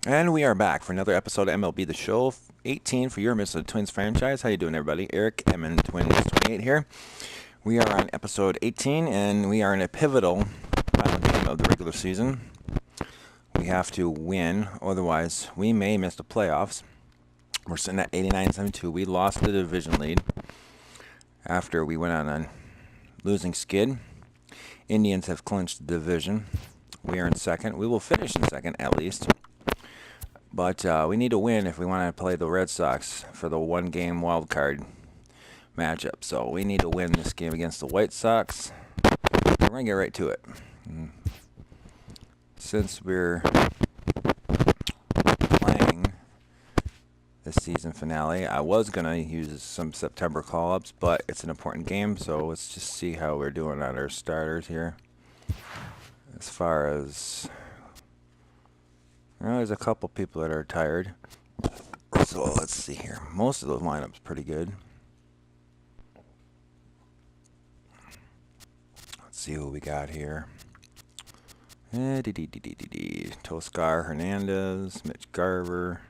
And we are back for another episode of MLB The Show 18 for your Minnesota Twins franchise. How you doing, everybody? Eric, MN Twins 28 here. We are on episode 18, and we are in a pivotal final game of the regular season. We have to win, otherwise we may miss the playoffs. We're sitting at 89-72. We lost the division lead after we went on a losing skid. Indians have clinched the division. We are in second. We will finish in second, at least. But we need to win if we want to play the Red Sox for the one-game wild card matchup. So we need to win this game against the White Sox. We're going to get right to it. Since we're playing the season finale, I was going to use some September call-ups, but it's an important game, so let's just see how we're doing on our starters here. As far as... Well, there's a couple people that are tired. So let's see here. Most of those lineups pretty good. Let's see who we got here. Toscar Hernandez, Mitch Garver.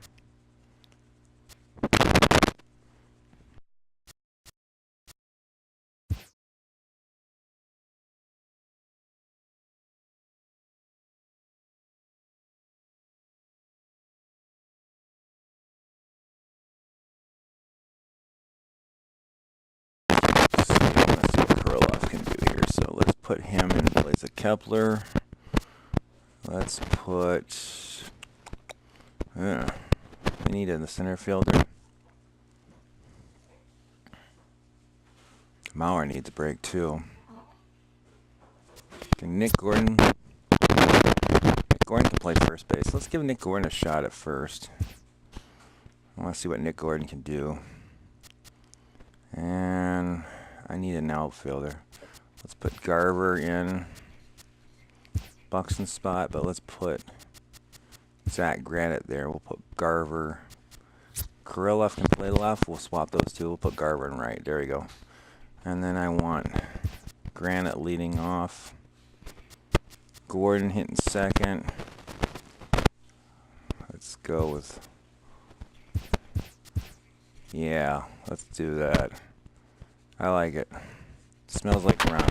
Let's put him in place of Kepler. Let's put... we need in the center fielder. Mauer needs a break too. Nick Gordon can play first base. Let's give Nick Gordon a shot at first. I want to see what Nick Gordon can do. And I need an outfielder. Let's put Garver in Buxton's spot, but let's put Zach Granite there. We'll put Garver. Kirilloff can play left. We'll swap those two. We'll put Garver in right. There we go. And then I want Granite leading off. Gordon hitting second. Let's go with... Yeah, let's do that. I like it. Smells like ground. So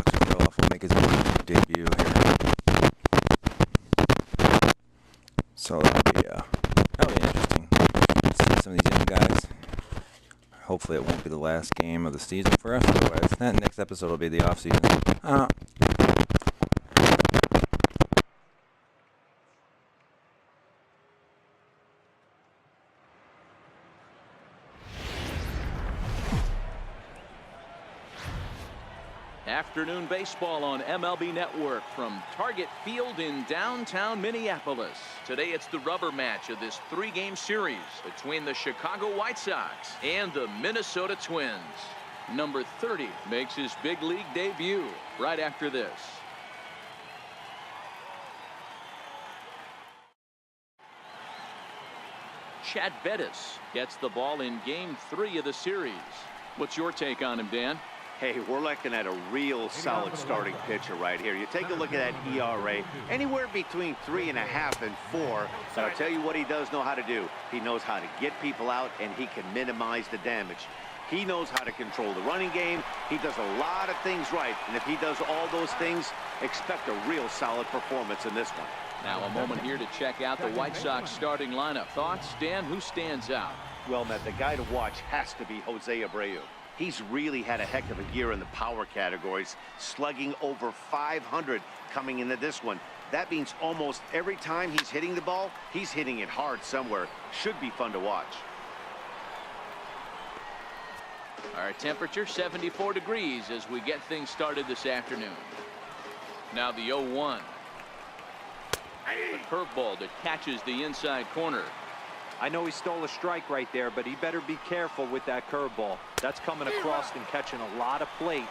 Kirilloff will make his debut here. So that'll be interesting. See some of these young guys. Hopefully it won't be the last game of the season for us. Otherwise, that next episode will be the off season. Afternoon baseball on MLB Network from Target Field in downtown Minneapolis. Today it's the rubber match of this three-game series between the Chicago White Sox and the Minnesota Twins. Number 30 makes his big league debut right after this. Chad Bettis gets the ball in game 3 of the series. What's your take on him, Dan? Hey, we're looking at a real solid starting pitcher right here. You take a look at that ERA, anywhere between 3.5 and 4. But I'll tell you what he does know how to do. He knows how to get people out, and he can minimize the damage. He knows how to control the running game. He does a lot of things right. And if he does all those things, expect a real solid performance in this one. Now a moment here to check out the White Sox starting lineup. Thoughts, Dan? Who stands out? Well, Matt, the guy to watch has to be Jose Abreu. He's really had a heck of a year in the power categories, slugging over 500 coming into this one. That means almost every time he's hitting the ball, he's hitting it hard somewhere. Should be fun to watch. Our temperature 74 degrees as we get things started this afternoon. Now the 0-1. A curveball that catches the inside corner. I know he stole a strike right there, but he better be careful with that curveball. That's coming across and catching a lot of plate.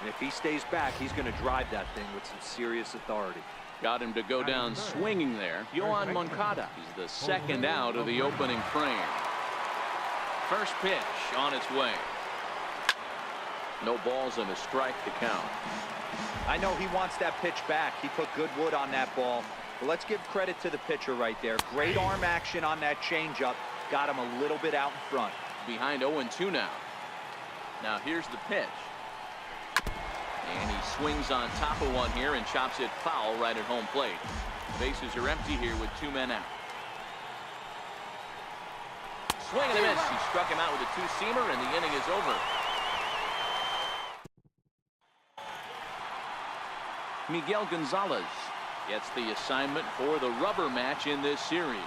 And if he stays back, he's going to drive that thing with some serious authority. Got him to go down swinging there. Yohan Moncada. He's the second out of the opening frame. First pitch on its way. No balls and a strike to count. I know he wants that pitch back. He put good wood on that ball. Well, let's give credit to the pitcher right there. Great arm action on that changeup. Got him a little bit out in front. Behind 0-2 now. Now here's the pitch. And he swings on top of one here and chops it foul right at home plate. Bases are empty here with 2 men out. Swing and a miss. He struck him out with a two-seamer, and the inning is over. Miguel Gonzalez gets the assignment for the rubber match in this series.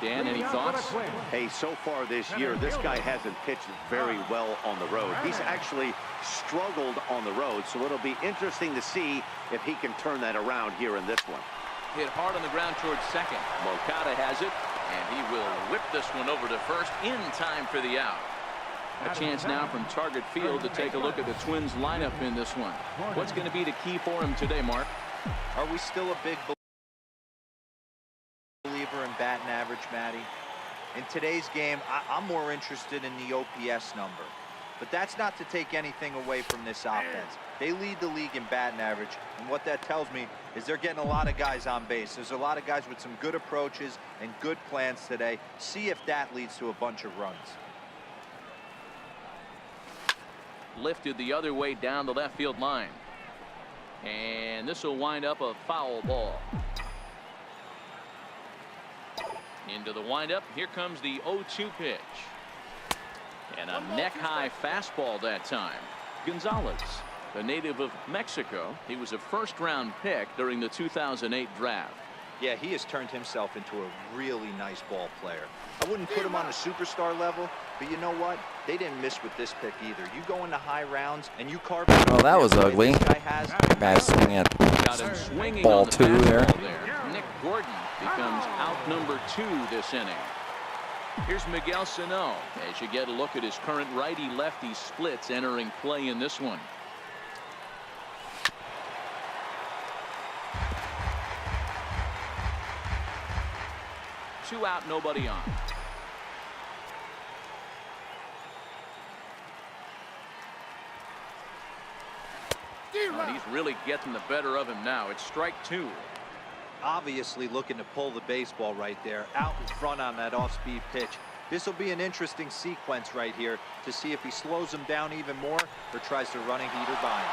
Dan, any thoughts? Hey, so far this year, this guy hasn't pitched very well on the road. He's actually struggled on the road, so it'll be interesting to see if he can turn that around here in this one. Hit hard on the ground towards second. Moncada has it, and he will whip this one over to first in time for the out. A chance now from Target Field to take a look at the Twins lineup in this one. What's going to be the key for him today, Mark? Are we still a big believer in batting average, Matty? In today's game, I'm more interested in the OPS number. But that's not to take anything away from this offense. They lead the league in batting average, and what that tells me is they're getting a lot of guys on base. There's a lot of guys with some good approaches and good plans today. See if that leads to a bunch of runs. Lifted the other way down the left field line. And this will wind up a foul ball. Into the windup. Here comes the 0-2 pitch. And a neck-high fastball that time. Gonzalez, the native of Mexico. He was a first-round pick during the 2008 draft. Yeah, he has turned himself into a really nice ball player. I wouldn't put him on a superstar level, but you know what? They didn't miss with this pick either. You go into high rounds and you carve it. Oh, that was ugly. Bad swing at ball 2 there. Nick Gordon becomes out number 2 this inning. Here's Miguel Sano as you get a look at his current righty-lefty splits entering play in this one. Two out, nobody on. And he's really getting the better of him now. It's strike 2. Obviously looking to pull the baseball right there out in front on that off-speed pitch. This will be an interesting sequence right here to see if he slows him down even more or tries to run a heater by him.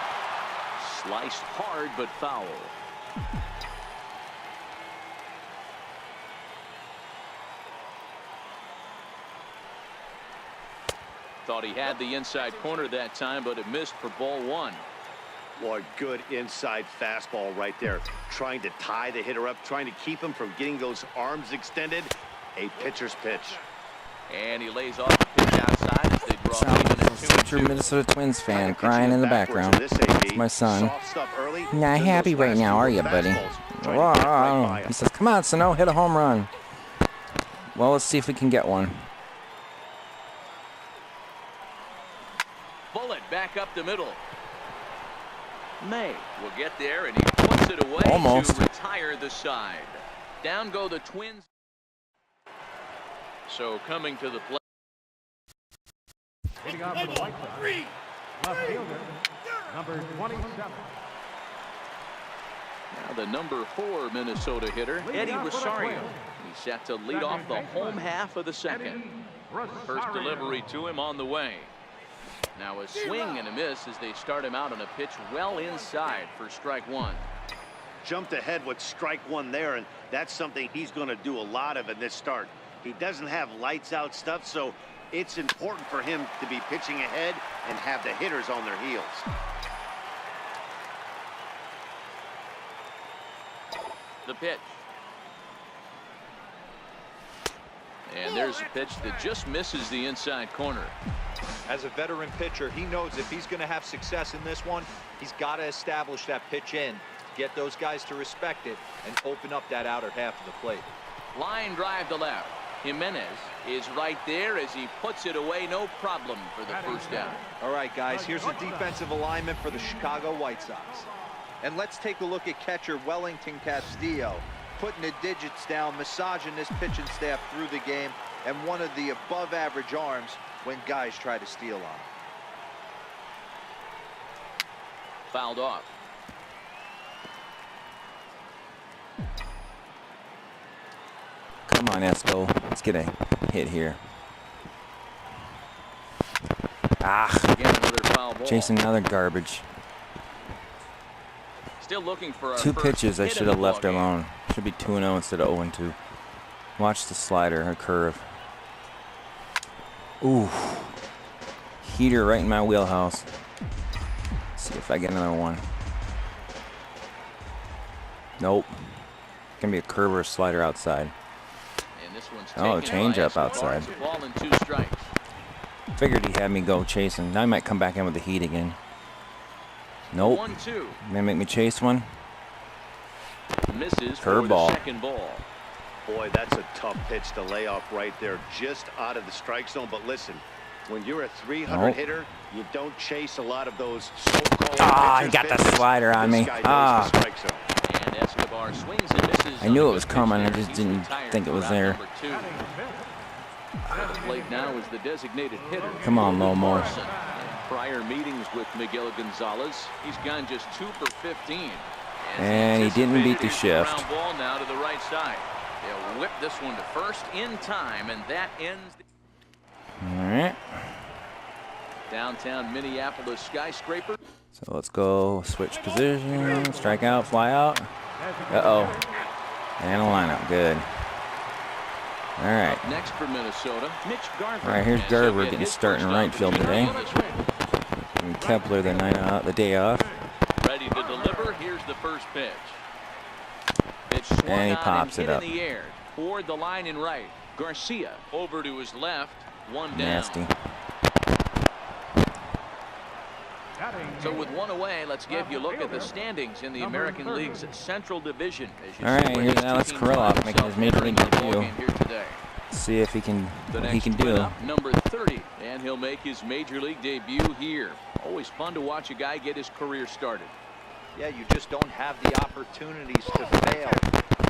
Sliced hard but foul. Thought he had the inside corner that time, but it missed for ball 1. Boy, good inside fastball right there. Trying to tie the hitter up, trying to keep him from getting those arms extended. A pitcher's pitch. And he lays off the pitch outside as they draw True Minnesota Twins fan crying in the background. It's my son. Not happy right now, are you, buddy? Whoa. He says, come on, Sano, hit a home run. Well, let's see if we can get one. Bullet back up the middle. May will get there, and he puts it away almost to retire the side. Down go the Twins. So coming to the plate. Hitting off for the White Sox, left fielder, number 27. Now the number 4 Minnesota hitter, Eddie Rosario. He's set to lead off the home half of the second. First delivery to him on the way. Now a swing and a miss as they start him out on a pitch well inside for strike 1. Jumped ahead with strike 1 there, and that's something he's going to do a lot of in this start. He doesn't have lights out stuff, so it's important for him to be pitching ahead and have the hitters on their heels. The pitch. And there's a pitch that just misses the inside corner. As a veteran pitcher, he knows if he's going to have success in this one, he's got to establish that pitch in, get those guys to respect it, and open up that outer half of the plate. Line drive to left. Jimenez is right there as he puts it away, no problem for the first down. All right, guys, here's the defensive alignment for the Chicago White Sox. And let's take a look at catcher Wellington Castillo, putting the digits down, massaging this pitching staff through the game, and one of the above-average arms when guys try to steal on him. Fouled off. Come on, Esco. Let's get a hit here. Again, another foul ball. Chasing another garbage. Still looking for our 2 first pitches I hit should of the have left ball game. alone. Should be 2-0 instead of 0-2. Watch the slider, a curve. Ooh. Heater right in my wheelhouse. See if I get another one. Nope. Gonna be a curve or a slider outside. And this one's Oh, taken change by up Escobar. outside. It's a ball and 2 strikes. Figured he had me go chasing. Now he might come back in with the heat again. Nope. 1-2. Gonna make me chase one. Misses for the Curveball. second ball. Boy, that's a tough pitch to lay off right there, just out of the strike zone. But listen, when you're a 300 Nope. hitter, you don't chase a lot of those so-called Ah, he pitcher's got the pitches. slider on This me. guy knows Ah. the strike zone. And Escobar swings and misses. I knew on it a was good pitch coming, I there. just He's didn't retired think it for was round there. number 2. At the plate now is the designated hitter. Come on, Lomo. Morrison. In prior meetings with Miguel Gonzalez, he's gone just 2 for 15. And he didn't beat the Here's shift. Ground ball now to the right side. They'll whip this one to first in time, and that ends the All right. downtown Minneapolis skyscraper. So let's go switch position, strike out, fly out. Uh-oh. And a lineup. Good. All right. Next for Minnesota, Mitch Garver. All right, here's And he'll Garver get getting his started in first right field today. opportunity. And Kepler the day off. Ready to deliver. Here's the first pitch. It's swung And he on pops and it hit up. in the air. Toward the line in right. Garcia over to his left. 1 down. Nasty. So with 1 away, let's give you a look at the standings in the American League's Central Division. As you All see right, where here's these two Alex teams Kirilloff find making his themselves major entering league the ball debut. game here today. See if he can The what next he can do. up, number 30, and he'll make his major league debut here. Always fun to watch a guy get his career started. Yeah, you just don't have the opportunities to fail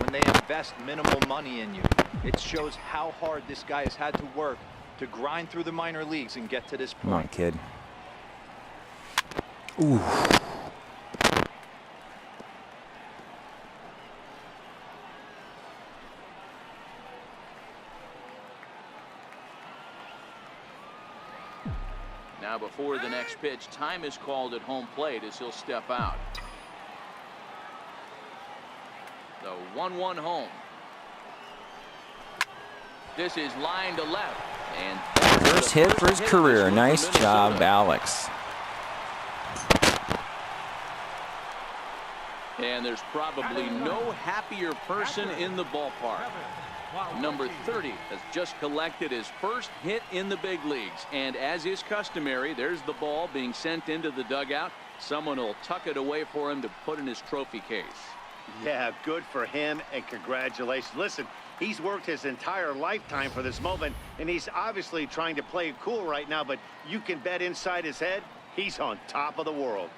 when they invest minimal money in you. It shows how hard this guy has had to work to grind through the minor leagues and get to this Come on, point. kid. Ooh. Now before the next pitch, time is called at home plate as he'll step out. The 1-1 home. This is line to left. And that's First the hit for his hit of this career. one for Nice job, Minnesota. Alex. And there's probably no happier person in the ballpark. Number 30 has just collected his first hit in the big leagues. And as is customary, there's the ball being sent into the dugout. Someone will tuck it away for him to put in his trophy case. Yeah, good for him, and congratulations. Listen, he's worked his entire lifetime for this moment, and he's obviously trying to play it cool right now, but you can bet inside his head, he's on top of the world.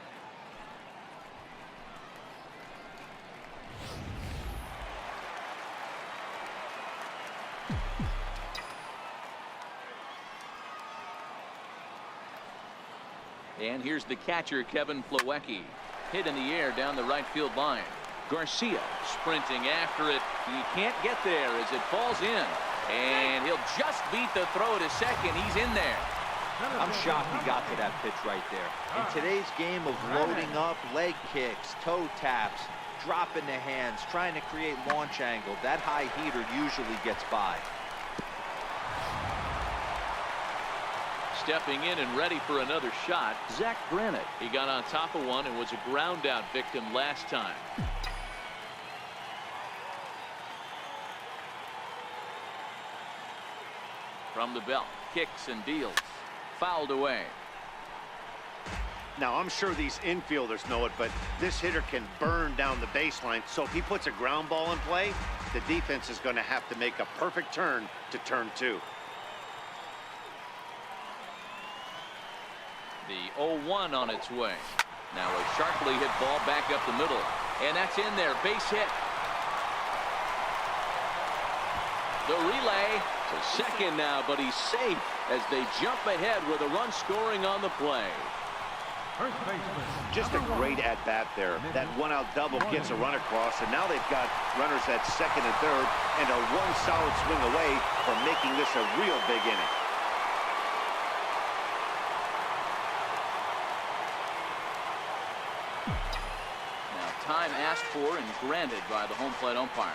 And here's the catcher, Kevin Plawecki. Hit in the air down the right field line. Garcia sprinting after it. He can't get there as it falls in. And he'll just beat the throw to second. He's in there. I'm shocked he got to that pitch right there. In today's game of loading up, leg kicks, toe taps, dropping the hands, trying to create launch angle, that high heater usually gets by. Stepping in and ready for another shot, Zach Granite. He got on top of one and was a ground out victim last time. From the belt, kicks and deals. Fouled away. Now, I'm sure these infielders know it, but this hitter can burn down the baseline, so if he puts a ground ball in play, the defense is going to have to make a perfect turn to turn 2. The 0-1 on its way. Now a sharply hit ball back up the middle. And that's in there. Base hit. The relay to second now, but he's safe as they jump ahead with a run scoring on the play. First baseman. Just a great at-bat there. That one-out double gets a run across, and now they've got runners at second and third, and are one solid swing away from making this a real big inning. Now, time asked for and granted by the home plate umpire.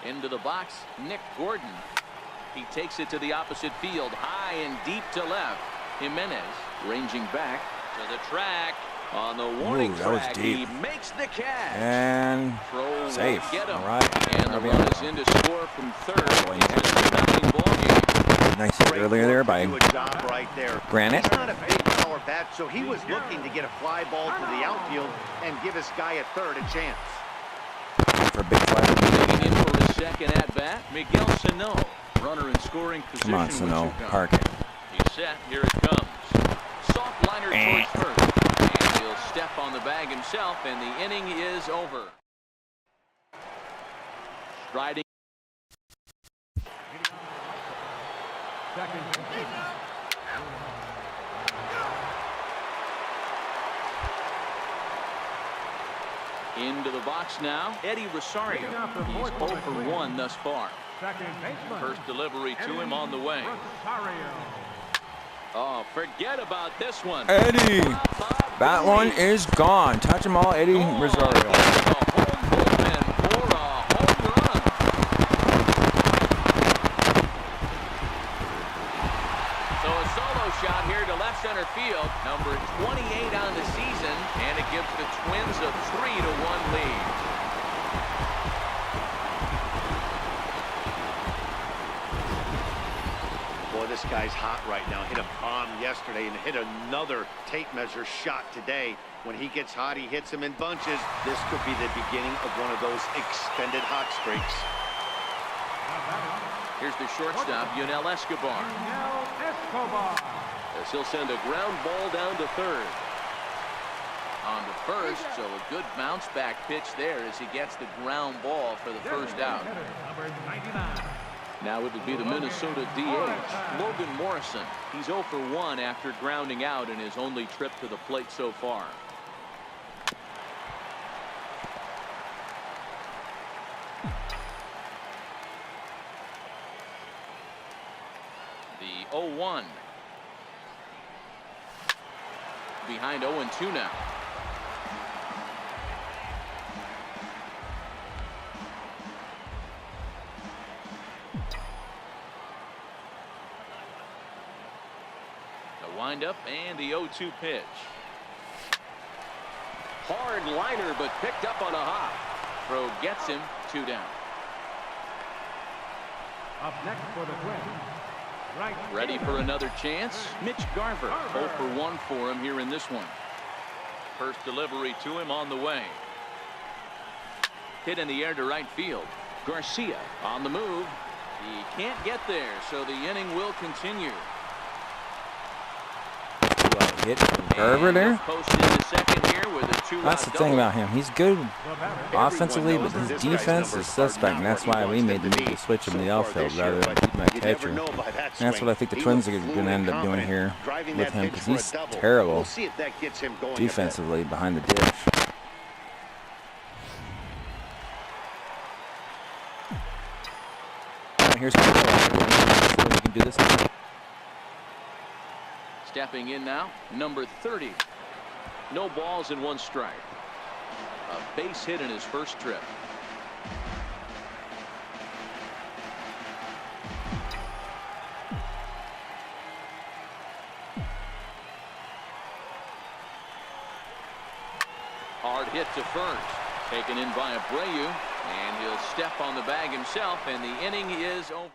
Into the box, Nick Gordon. He takes it to the opposite field, high and deep to left. Jimenez ranging back to the track. On the warning track, he makes the catch. And Throw safe. Get him. All right. And the run is in to score from third. It's a 2-0 ball game. Nice hit earlier there by Granite. He's not a big power bat, so he was looking to get a fly ball to the outfield and give his guy at third a chance. For a big fly. Taking in for his second at-bat, Miguel Sano. Runner in scoring position. Come on, Sano. Park it. He's set. Here it comes. Soft liner towards first. And he'll step on the bag himself, and the inning is over. Striding. Second. Into the box now, Eddie Rosario. He's 0 for 1 thus far. Second baseman. First delivery to him on the way. Rosario. Oh, forget about this one. Eddie. That one is gone. Touch them all, Eddie Rosario. A home bullpen for a home run. So a solo shot here to left center field. Number 28 on the season, and it gives the Twins a 3-1 lead. This guy's hot right now. Hit a bomb yesterday and hit another tape measure shot today. When he gets hot, he hits them in bunches. This could be the beginning of one of those extended hot streaks. Here's the shortstop, Yunel Escobar. As he'll send a ground ball down to third. On to first, so a good bounce back pitch there as he gets the ground ball for the first out. Number 99. Now it would be the Minnesota DH, Logan Morrison. He's 0 for 1 after grounding out in his only trip to the plate so far. The 0-1. Behind 0-2 now. Wind up and the 0-2 pitch. Hard liner, but picked up on a hop. Throw gets him 2 down. Up next for the Twins. Right. Ready for another chance. Mitch Garver. 0 for 1 for him here in this one. First delivery to him on the way. Hit in the air to right field. Garcia on the move. He can't get there, so the inning will continue. Hit Garver there. That's the thing about him. He's good offensively, but his defense is suspect, and that's why we made the switch him to the outfield rather than keeping that catcher. And that's what I think the Twins are going to end up doing here with him, because he's terrible defensively behind the dish. Here's how we can do this. Stepping in now, number 30. No balls and 1 strike. A base hit in his first trip. Hard hit to first. Taken in by Abreu, and he'll step on the bag himself, and the inning is over.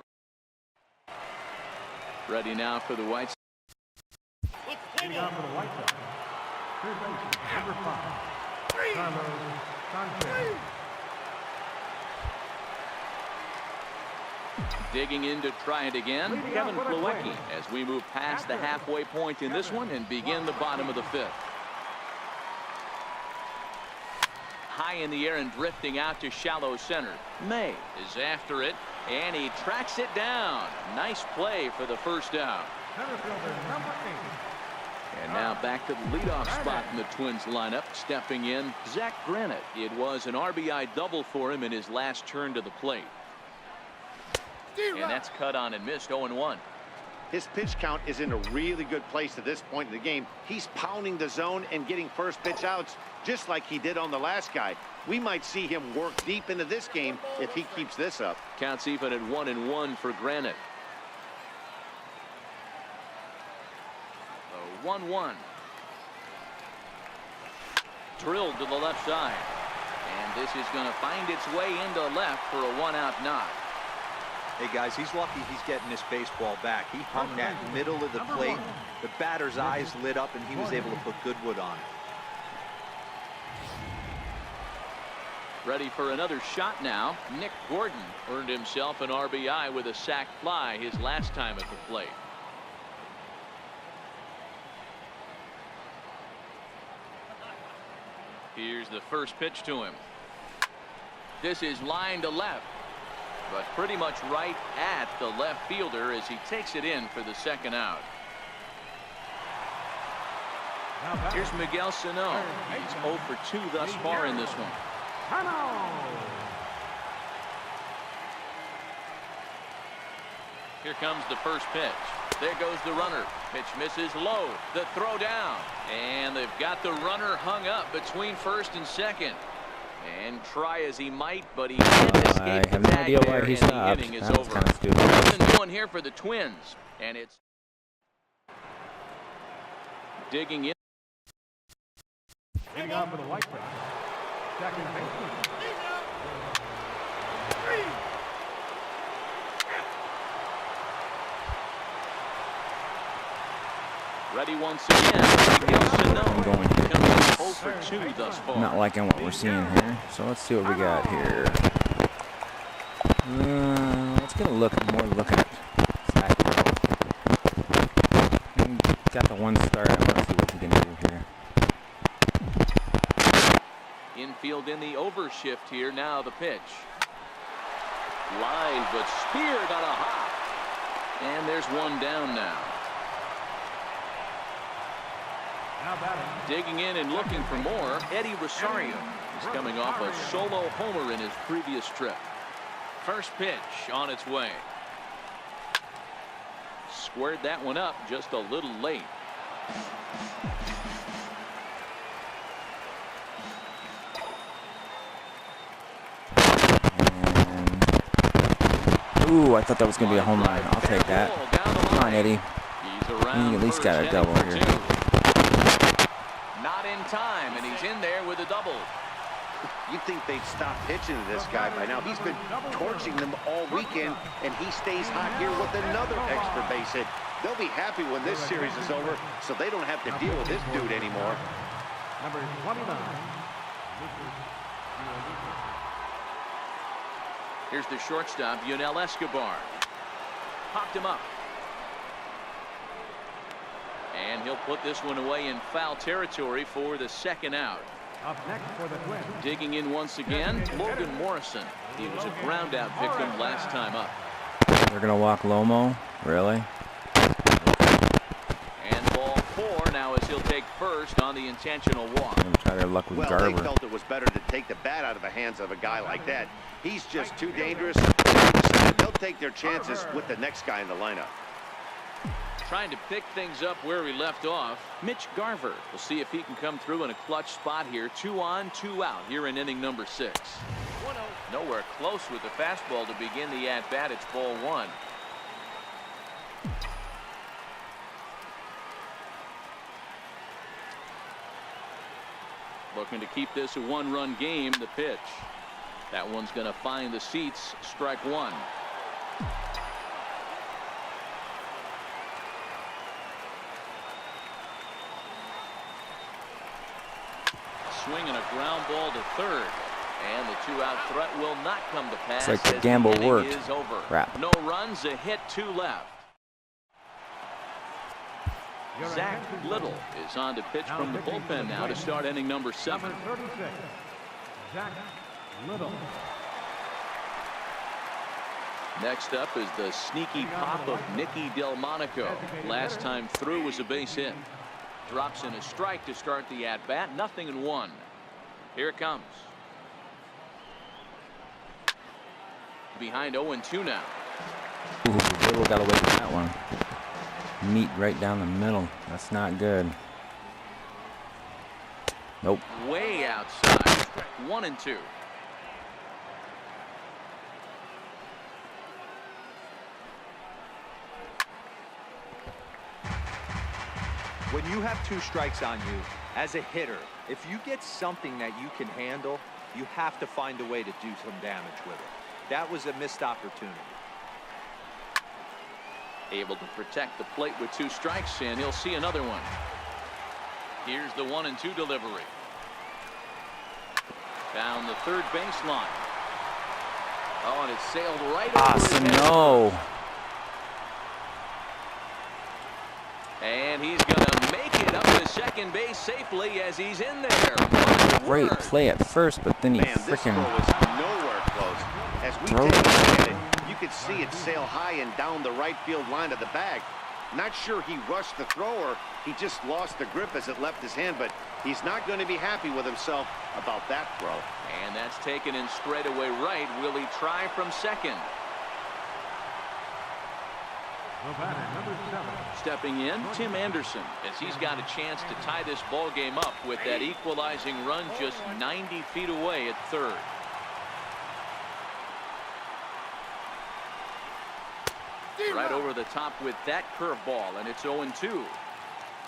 Ready now for the White Sox. Leading on for the White Sox. Third baseman, number 5. Carlos Sanchez. Digging in to try it again, Kevin Plawecki, as we move past the halfway point in this one and begin the bottom of the 5th. high in the air and drifting out to shallow center. May is after it, and he tracks it down. Nice play for the first down. Center fielder number 8. And now back to the leadoff spot in the Twins lineup. Stepping in, Zach Granite. It was an RBI double for him in his last turn to the plate. And that's cut on and missed. 0-1. His pitch count is in a really good place at this point in the game. He's pounding the zone and getting first pitch outs just like he did on the last guy. We might see him work deep into this game if he keeps this up. Counts even at 1-1 for Granite. 1-1. Drilled to the left side. And this is going to find its way into left for a 1-out knock. Hey guys, he's lucky he's getting this baseball back. He hung that middle of the plate. The batter's eyes lit up and he was able to put good wood on it. Ready for another shot now. Nick Gordon earned himself an RBI with a sac fly his last time at the plate. Here's the first pitch to him. This is line to left, but pretty much right at the left fielder as he takes it in for the second out. Here's Miguel Sano. He's 0 for 2 thus far in this one. Here comes the first pitch. There goes the runner. Pitch misses low. The throw down. And they've got the runner hung up between first and second. And try as he might, but he can't escape. I have no idea why he stopped. The inning is That's over. kind of stupid. Nothing doing here for the Twins. And it's digging in. Leading off for the White Sox. Second baseman. Ready once again. Miguel Sano. I'm going here. Coming 0 for 2 thus far. Not liking what we're seeing here. So let's see what we got here. Let's get a look at Zach. Got the one start. I want to see what he can do here. Infield in the overshift here. Now the pitch. Line, but speared on a hop. And there's one down now. Digging in and looking for more, Eddie Rosario is coming off a solo homer in his previous trip. First pitch on its way. Squared that one up just a little late. Ooh, I thought that was going to be a home run. I'll take that. Come on, Eddie. He at least got a double here. Not in time, and he's in there with a double. You'd think they'd stop pitching to this guy by now. He's been torching them all weekend, and he stays hot here with another extra base hit. They'll be happy when this series is over, so they don't have to deal with this dude anymore. Number 29. Here's the shortstop, Yunel Escobar. Popped him up. And he'll put this one away in foul territory for the second out. Up next for the Twins. Digging in once again, Logan Morrison. He was a ground out victim last time up. They're going to walk Lomo? Really? And ball 4 now as he'll take first on the intentional walk. Going to try their luck with Garver. They felt it was better to take the bat out of the hands of a guy like that. He's just too dangerous. They'll take their chances with the next guy in the lineup. Trying to pick things up where we left off. Mitch Garver. We'll see if he can come through in a clutch spot here. 2 on, 2 out here in inning number 6. Nowhere close with the fastball to begin the at-bat. It's ball 1. Looking to keep this a 1-run game. The pitch. That one's going to find the seats. Strike 1. Swinging a ground ball to third, and the 2-out threat will not come to pass. It's like the gamble worked. Is over. Crap. No runs, a hit, 2 left. Zach Little is on to pitch from the bullpen now to start inning number 7. Number 36. Jack Little. Next up is the sneaky pop of Nicky Delmonico. Last time through was a base hit. Drops in a strike to start the at-bat. 0-1. Here it comes. Behind 0-2 now. Ooh, Little got away with that one. Meat right down the middle. That's not good. Nope. Way outside. 1-2. When you have 2 strikes on you, as a hitter, if you get something that you can handle, you have to find a way to do some damage with it. That was a missed opportunity. Able to protect the plate with 2 strikes, and he'll see another one. Here's the 1-2 delivery. Down the third baseline. Oh, and it sailed right over his head. No. And he's going to make it up to second base safely as he's in there. Great play at first, but then he Man, this throw freaking was nowhere close. As we take a look at it, you could see it sail high and down the right field line of the bag. Not sure he rushed the throw or he just lost the grip as it left his hand, but he's not going to be happy with himself about that throw. And that's taken in straightaway right. Will he try from second? The batter, number 7. Stepping in, Tim Anderson, as he's got a chance to tie this ball game up with that equalizing run just 90 feet away at third. Right over the top with that curveball, and it's 0-2.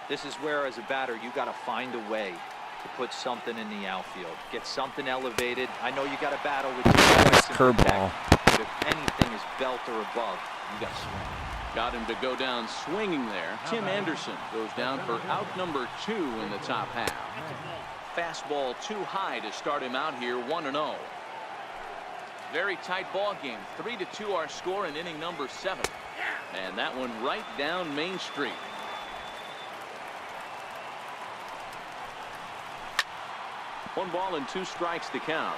This is where, as a batter, you got to find a way to put something in the outfield. Get something elevated. I know you got to battle with nice curveball. but if anything is belt or above, you got to swing. Got him to go down swinging there. Tim Anderson goes down for out number 2 in the top half. Fastball too high to start him out here, 1-0. Very tight ball game. 3-2 our score in inning number 7. And that one right down Main Street. One ball and 2 strikes to count.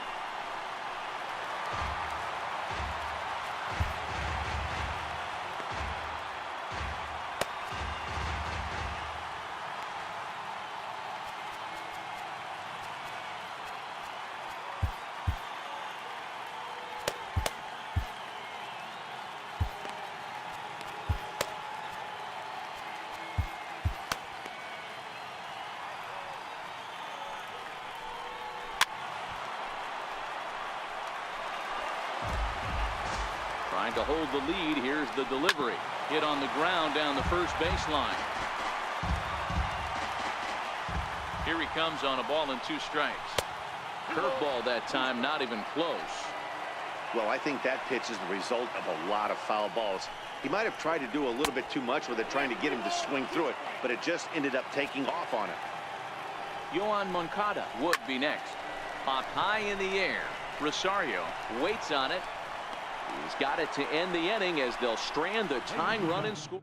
Trying to hold the lead. Here's the delivery. Hit on the ground down the first baseline. Here he comes on a ball and 2 strikes. Curveball that time, not even close. Well, I think that pitch is the result of a lot of foul balls. He might have tried to do a little bit too much with it, trying to get him to swing through it, but it just ended up taking off on him. Yohan Moncada would be next. Popped high in the air. Rosario waits on it. He's got it to end the inning as they'll strand the tying run and score.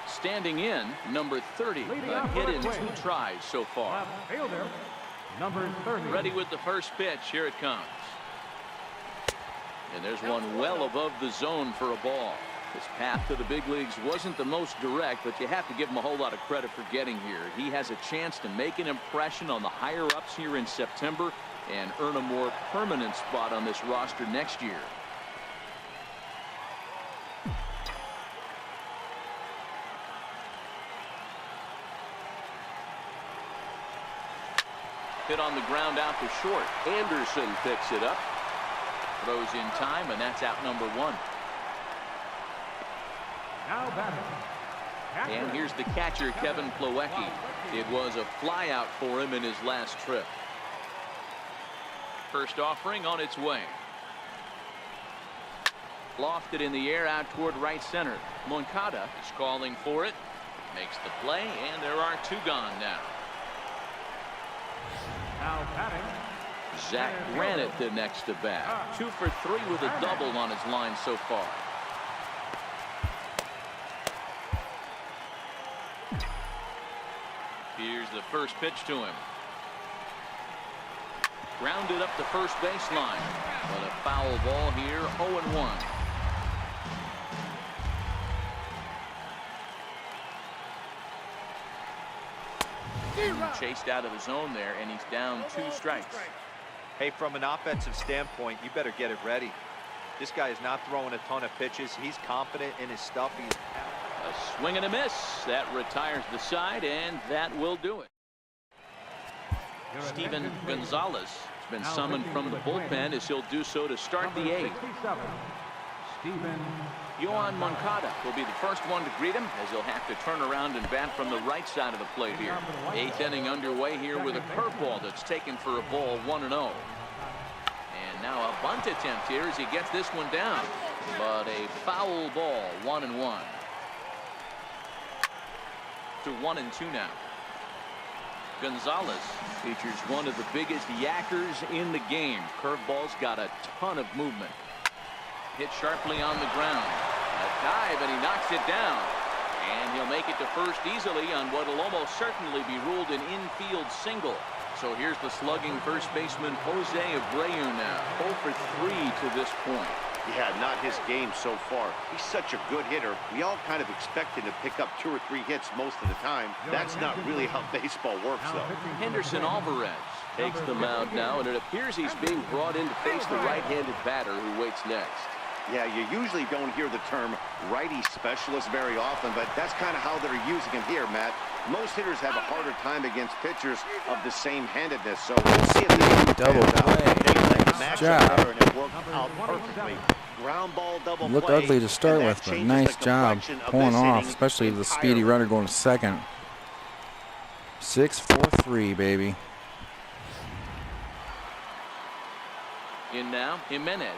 Standing in, number 30, a hit in 2 tries so far. Fielder, number 30. Ready with the first pitch. Here it comes. And there's one well above the zone for a ball. His path to the big leagues wasn't the most direct, but you have to give him a whole lot of credit for getting here. He has a chance to make an impression on the higher-ups here in September and earn a more permanent spot on this roster next year. Hit on the ground out to short. Anderson picks it up. Throws in time, and that's out number 1. Now batting. And here's the catcher, Kevin Plawecki. It was a flyout for him in his last trip. First offering on its way. Lofted in the air out toward right center. Moncada is calling for it. Makes the play, and there are 2 gone now. Now batting. Zach Granite the next to bat. 2 for 3 with a double on his line so far. Here's the first pitch to him. Grounded up the first baseline. But a foul ball here, 0-1. Chased out of the zone there, and he's down 2 strikes. Hey, from an offensive standpoint, you better get it ready. This guy is not throwing a ton of pitches. He's confident in his stuff. A swing and a miss. That retires the side, and that will do it. Steven Gonzalez has been summoned from the bullpen as he'll do so to start the 8th. Yohan Moncada will be the first one to greet him as he'll have to turn around and bat from the right side of the plate here. 8th inning underway here with a curveball that's taken for a ball, 1-0. And now a bunt attempt here as he gets this one down. But a foul ball, 1-1. To 1-2 now. Gonzalez features one of the biggest yackers in the game. Curveball's got a ton of movement. Hit sharply on the ground. A dive, and he knocks it down. And he'll make it to first easily on what will almost certainly be ruled an infield single. So here's the slugging first baseman Jose Abreu now. 0 for 3 to this point. Yeah, not his game so far. He's such a good hitter. We all kind of expect him to pick up 2 or 3 hits most of the time. That's not really how baseball works, though. Henderson Alvarez takes the mound now, and it appears he's being brought in to face the right-handed batter who waits next. Yeah, you usually don't hear the term righty specialist very often, but that's kind of how they're using him here, Matt. Most hitters have a harder time against pitchers of the same handedness, so we'll see if this Double play. Nice job. And it worked out perfectly. Ground ball double Looked play, ugly to start and that with, but changes nice the job complexion of pulling this off, inning especially the speedy entirely. runner going to second. 6-4-3, baby. In now, Jimenez.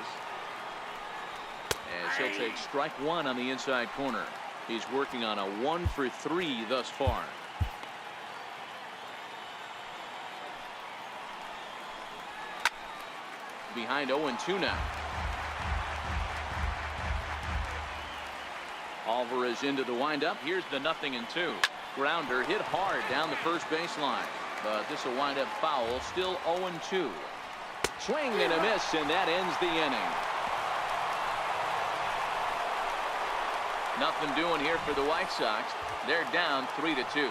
As he'll take strike 1 on the inside corner. He's working on a 1 for 3 thus far. Behind 0-2 now. Alvarez into the windup. Here's the 0-2. Grounder hit hard down the first baseline. But this will wind up foul. Still 0-2. Swing and a miss, and that ends the inning. Nothing doing here for the White Sox. They're down 3-2.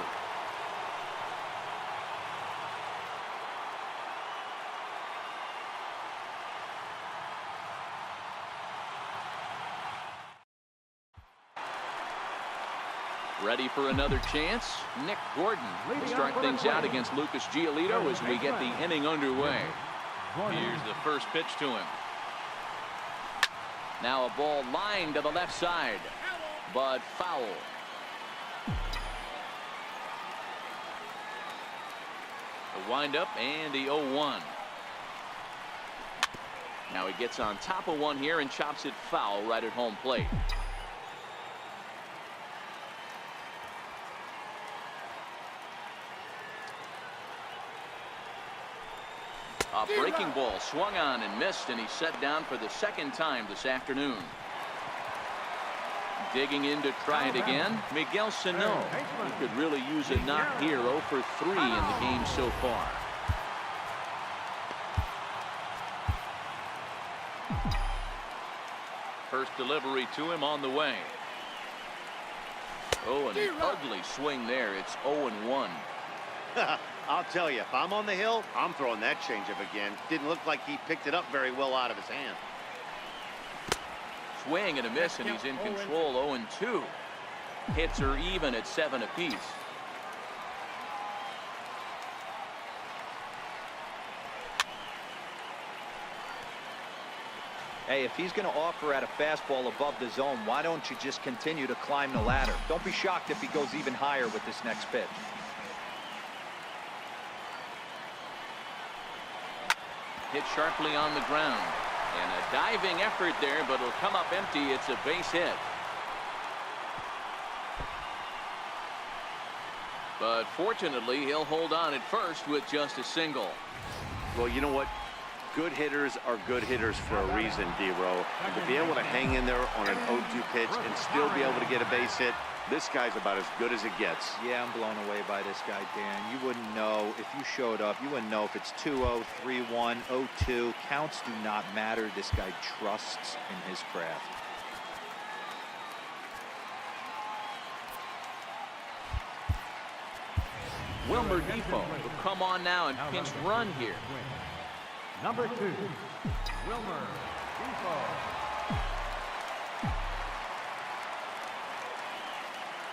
Ready for another chance. Nick Gordon will start things out against Lucas Giolito as we get the inning underway. Here's the first pitch to him. Now a ball lined to the left side, but foul. The windup and the 0-1. Now he gets on top of one here and chops it foul right at home plate. A breaking ball swung on and missed, and he's set down for the second time this afternoon. Digging in to try it again, Miguel Sano. He could really use a knock here. 0 for 3 in the game so far. First delivery to him on the way. Oh, an ugly swing there. It's 0-1. I'll tell you, if I'm on the hill, I'm throwing that changeup again. Didn't look like he picked it up very well out of his hand. Swing and a miss, and he's in control. 0-2. Hits are even at 7 apiece. Hey, if he's going to offer at a fastball above the zone, why don't you just continue to climb the ladder? Don't be shocked if he goes even higher with this next pitch. Hit sharply on the ground. And a diving effort there, but it'll come up empty. It's a base hit. But fortunately, he'll hold on at first with just a single. Well, you know what? Good hitters are good hitters for a reason, D-Row. And to be able to hang in there on an 0-2 pitch and still be able to get a base hit, this guy's about as good as it gets. Yeah, I'm blown away by this guy, Dan. You wouldn't know if you showed up. You wouldn't know if it's 2-0, 3-1, 0-2. Counts do not matter. This guy trusts in his craft. Wilmer Depot will come on now and pinch run here. Number 2, Wilmer Depot.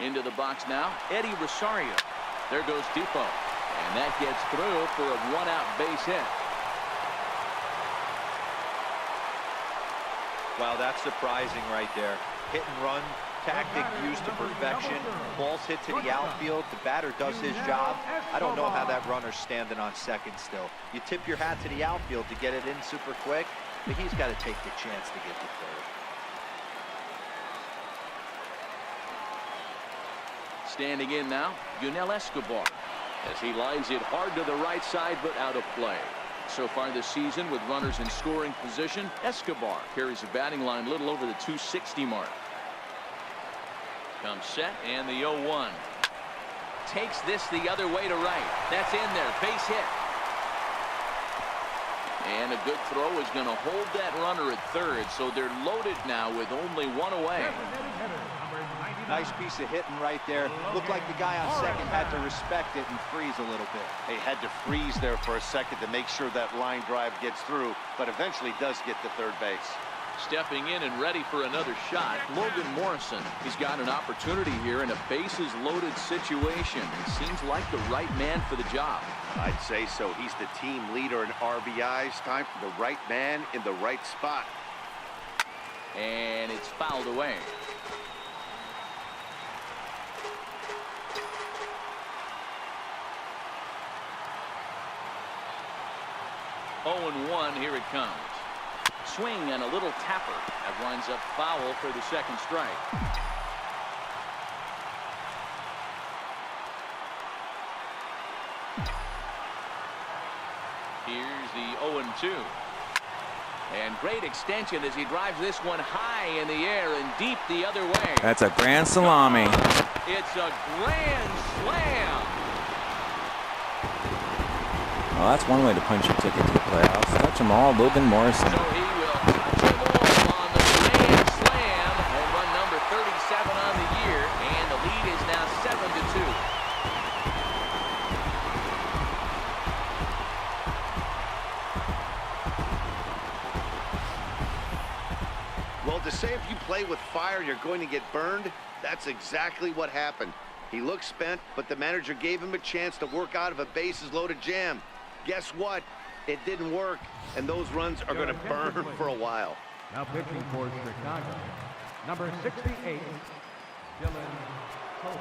Into the box now, Eddie Rosario. There goes Depot. And that gets through for a one-out base hit. Wow, that's surprising right there. Hit and run tactic used to perfection. Ball's hit to the outfield. The batter does his job. I don't know how that runner's standing on second still. You tip your hat to the outfield to get it in super quick, but he's got to take the chance to get to third. Standing in now, Yunel Escobar, as he lines it hard to the right side, but out of play. So far this season, with runners in scoring position, Escobar carries a batting line a little over the 260 mark. Comes set, and the 0-1. Takes this the other way to right. That's in there, base hit. And a good throw is going to hold that runner at third, so they're loaded now with only one away. Nice piece of hitting right there. Looked like the guy on second had to respect it and freeze a little bit. He had to freeze there for a second to make sure that line drive gets through, but eventually does get to third base. Stepping in and ready for another shot, Logan Morrison. He's got an opportunity here in a bases-loaded situation. He seems like the right man for the job. I'd say so. He's the team leader in RBIs. Time for the right man in the right spot. And it's fouled away. Oh, 1, here it comes. Swing and a little tapper. That winds up foul for the second strike. Here's the 0-2. And great extension as he drives this one high in the air and deep the other way. That's a grand salami. It's a grand slam. Well, that's one way to punch your ticket to the playoffs. Touch them all, Logan Morrison. So he will touch them all on the grand slam. Home run number 37 on the year, and the lead is now 7-2. Well, to say if you play with fire, you're going to get burned, that's exactly what happened. He looked spent, but the manager gave him a chance to work out of a bases-loaded jam. Guess what? It didn't work, and those runs are going to burn for a while. Now pitching for Chicago, number 68, Dylan Colton.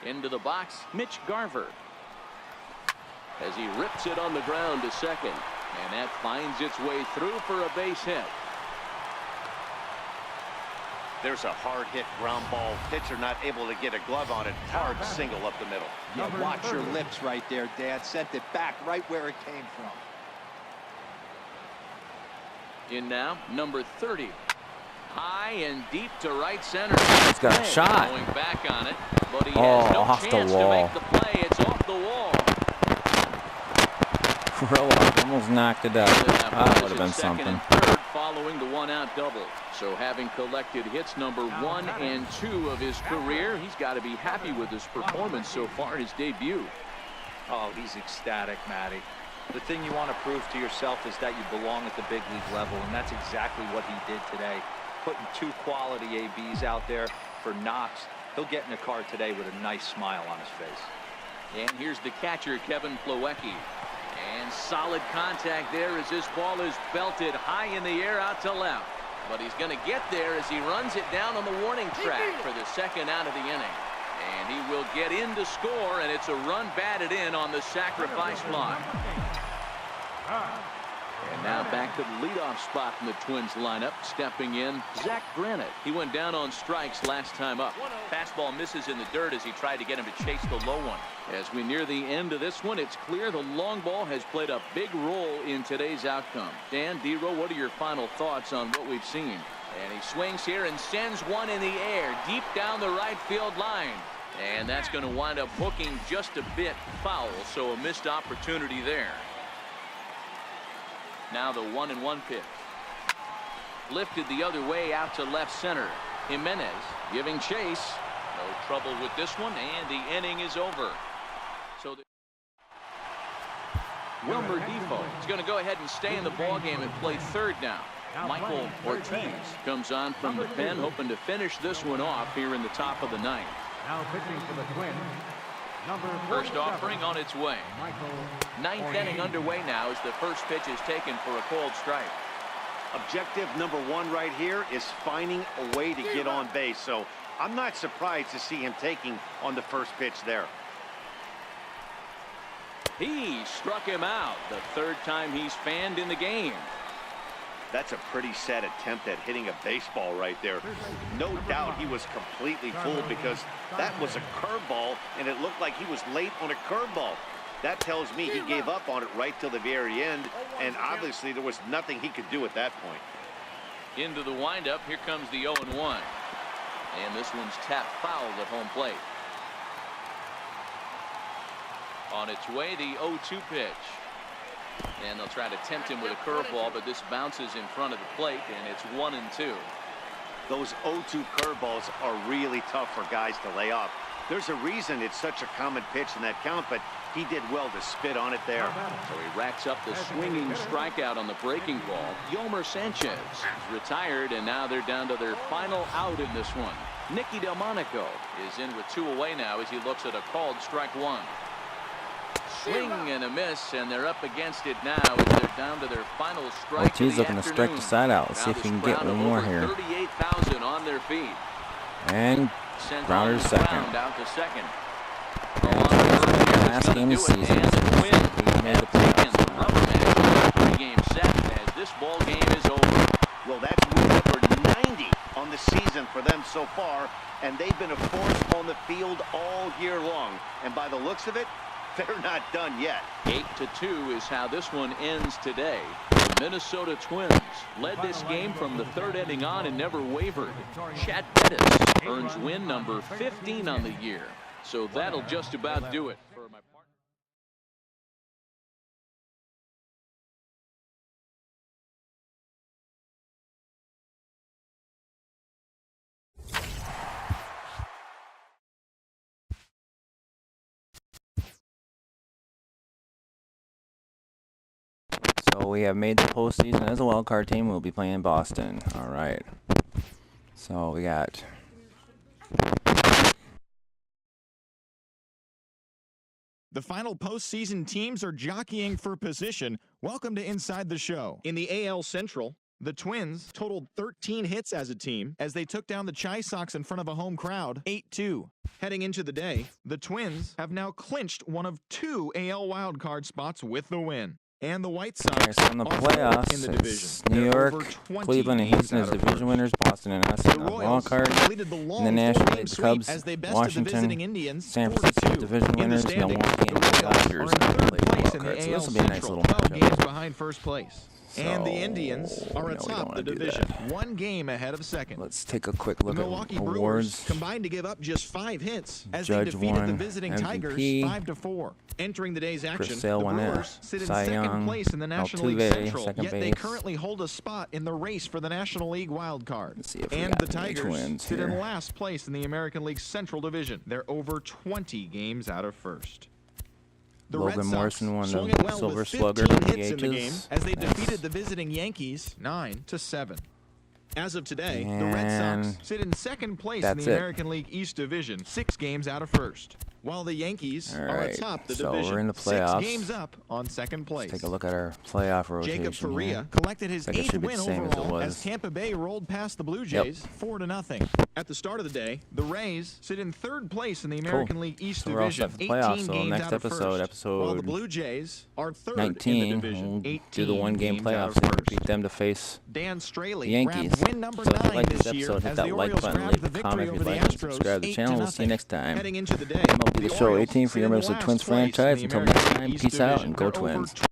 Into the box, Mitch Garver. As he rips it on the ground to second. And that finds its way through for a base hit. There's a hard hit ground ball. Pitcher not able to get a glove on it. Hard single up the middle. Yeah, watch your lips right there, Dad. Sent it back right where it came from. In now, number 30. High and deep to right center. He's got a shot. Going back on it, but he has no off the chance wall. to make the play. It's off the wall. Almost knocked it out. That would have been Second something. and third following the one-out double. So having collected hits number 1 and 2 of his career, he's got to be happy with his performance so far in his debut. Oh, he's ecstatic, Matty. The thing you want to prove to yourself is that you belong at the big league level, and that's exactly what he did today. Putting 2 quality ABs out there for Knox. He'll get in the car today with a nice smile on his face. And here's the catcher, Kevin Plawecki. And solid contact there as this ball is belted high in the air out to left. But he's going to get there as he runs it down on the warning track for the second out of the inning. And he will get in to score, and it's a run batted in on the sacrifice fly. And now back to the leadoff spot in the Twins lineup. Stepping in, Zach Granite. He went down on strikes last time up. Fastball misses in the dirt as he tried to get him to chase the low one. As we near the end of this one, it's clear the long ball has played a big role in today's outcome. Dan, D-Row, what are your final thoughts on what we've seen? And he swings here and sends one in the air deep down the right field line. And that's going to wind up hooking just a bit foul, so a missed opportunity there. Now the 1-1 pitch. Lifted the other way out to left center. Jimenez giving chase. No trouble with this one, and the inning is over. So Wilmer Defoe is going to go ahead and stay in the ballgame and play third now. Michael Ortiz comes on from the pen, hoping to finish this one off here in the top of the ninth. Now pitching for the Twins, number First 47, offering on its way. Ninth inning underway now as the first pitch is taken for a called strike. Objective number one right here is finding a way to get on base. So I'm not surprised to see him taking on the first pitch there. He struck him out the third time he's fanned in the game. That's a pretty sad attempt at hitting a baseball right there. No doubt he was completely fooled because that was a curveball and it looked like he was late on a curveball. That tells me he gave up on it right till the very end, and obviously there was nothing he could do at that point. Into the windup, here comes the 0-1. And this one's tapped foul at home plate. On its way, the 0-2 pitch. And they'll try to tempt him with a curveball, but this bounces in front of the plate, and it's 1-2. Those 0-2 curveballs are really tough for guys to lay off. There's a reason it's such a common pitch in that count, but he did well to spit on it there. So he racks up the swinging strikeout on the breaking ball. Yomer Sanchez is retired, and now they're down to their final out in this one. Nicky Delmonico is in with 2 away now as he looks at a called strike 1. Swing and a miss, and they're up against it now as they're down to their final strike. Ortiz looking to strike the side out. Let's see if he can get one more here. 38,000 on their feet. And grounders second. Out to second. Last game of the season. He made the playoffs. The rubber match, 3-game set as this ball game is over. Well, that's win number 90 on the season for them so far, and they've been a force on the field all year long. And by the looks of it, they're not done yet. 8-2 is how this one ends today. The Minnesota Twins led this game from the third inning on and never wavered. Chad Pettis earns win number 15 on the year. So that'll just about do it for my partner. So we have made the postseason as a wild card team. We'll be playing in Boston. All right. So we got the final postseason teams are jockeying for position. Welcome to Inside the Show. In the AL Central, the Twins totaled 13 hits as a team as they took down the Chi Sox in front of a home crowd 8-2. Heading into the day, the Twins have now clinched one of 2 AL wildcard spots with the win. And the White Sox in the playoffs. In the division. New York, Cleveland, and Houston as division winners. Boston and us in the wild card. In the National League, the Cubs, Washington, San Francisco division winners, Milwaukee, and the Dodgers in the wild card. So this will be a nice little matchup. Behind first place. And the Indians are atop the division, 1 game ahead of second. Let's take a quick look at awards. Combined to give up just 5 hits as Judge they defeated the won visiting MVP. Tigers 5-4. Entering the day's action, the Sale won Brewers sit in Cy second Young, place in the National League Altuve, Central, second yet they base. currently hold a spot in the race for the National League wild card. Let's see if we And got the any Tigers Twins sit here. in last place in the American League Central Division. They're over 20 games out of first. The Logan Red Sox Morrison won swung the it well Silver with 15 Slugger hits in the game DHs. as they defeated the visiting Yankees 9-7. As of today, the Red Sox And sit in second place in that's the it. American League East Division, 6 games out of first. while the Yankees All are right, atop the so division. we're in the playoffs. 6 games up on second place. Take a look at our playoff rotation. Jacob Faria here. collected his I think it 8th should be win the same as it overall was. as Tampa Bay rolled past the Blue Yep. Jays 4-0. At the start of the day, the Rays sit in 3rd place in the American League East So we're all Division, set for the playoffs. 18 So games next out of episode, first, while the episode Blue Jays are 3rd 19, in the division, we'll 18 do the one-game games out playoffs of and first. beat them to face Dan Straley the Yankees. grabbed win number So if you 9 like this this year episode, hit as that the like Orioles button, grabbed leave the a victory comment if over you the like, and Astros subscribe to the channel. We'll see you 8-0. next time. Heading into the day, MLB The Show Orioles 18 for sit your in members of last Twins place in franchise. the Until American next time, East peace out Division. and go They're over Twins.